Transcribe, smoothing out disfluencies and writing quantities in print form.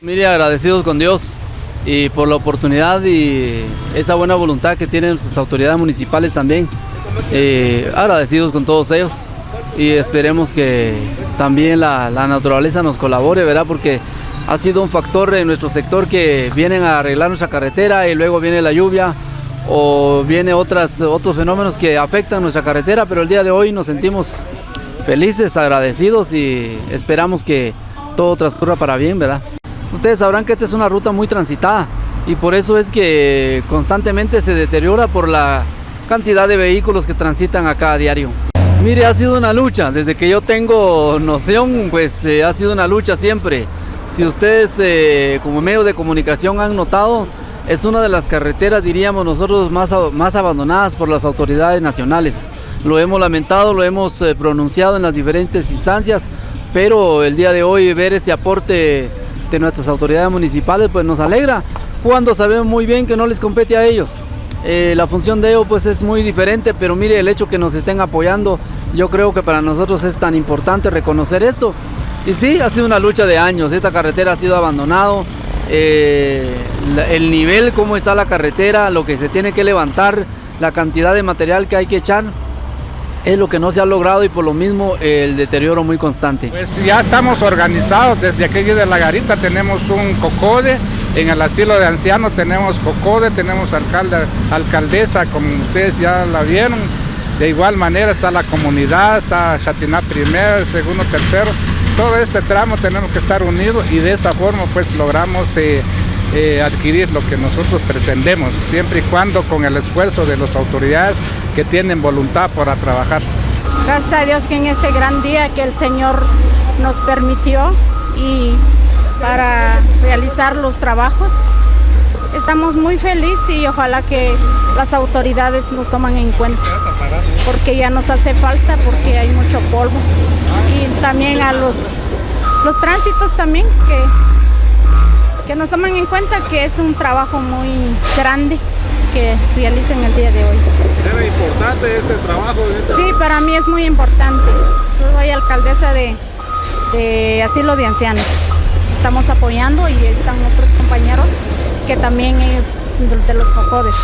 Mire, agradecidos con Dios y por la oportunidad y esa buena voluntad que tienen nuestras autoridades municipales también. Agradecidos con todos ellos y esperemos que también la naturaleza nos colabore, ¿verdad? Porque ha sido un factor en nuestro sector que vienen a arreglar nuestra carretera y luego viene la lluvia o viene otros fenómenos que afectan nuestra carretera, pero el día de hoy nos sentimos felices, agradecidos y esperamos que todo transcurra para bien, ¿verdad? Ustedes sabrán que esta es una ruta muy transitada y por eso es que constantemente se deteriora por la cantidad de vehículos que transitan acá a diario. Mire, ha sido una lucha, desde que yo tengo noción, pues ha sido una lucha siempre. Si ustedes como medio de comunicación han notado, es una de las carreteras, diríamos nosotros, más abandonadas por las autoridades nacionales. Lo hemos lamentado, lo hemos pronunciado en las diferentes instancias, pero el día de hoy ver ese aporte de nuestras autoridades municipales pues nos alegra, cuando sabemos muy bien que no les compete a ellos. La función de ellos pues es muy diferente, pero mire, el hecho que nos estén apoyando, yo creo que para nosotros es tan importante reconocer esto. Y sí, ha sido una lucha de años, esta carretera ha sido abandonado, el nivel, cómo está la carretera, lo que se tiene que levantar, la cantidad de material que hay que echar, es lo que no se ha logrado y por lo mismo el deterioro muy constante. Pues ya estamos organizados, desde aquí de la garita tenemos un COCODE, en el asilo de ancianos tenemos COCODE, tenemos alcaldesa, como ustedes ya la vieron. De igual manera está la comunidad, está Chatiná primero, segundo, tercero. Todo este tramo tenemos que estar unidos y de esa forma pues logramos adquirir lo que nosotros pretendemos, siempre y cuando con el esfuerzo de las autoridades que tienen voluntad para trabajar. Gracias a Dios que en este gran día que el Señor nos permitió y para realizar los trabajos, estamos muy felices y ojalá que las autoridades nos tomen en cuenta, porque ya nos hace falta, porque hay mucho polvo. Y también a los tránsitos también, que nos tomen en cuenta que es un trabajo muy grande que realicen el día de hoy. ¿Es importante este trabajo? Sí, para mí es muy importante. Yo soy alcaldesa de asilo de ancianos. Estamos apoyando y están otros compañeros que también es de los COCODES.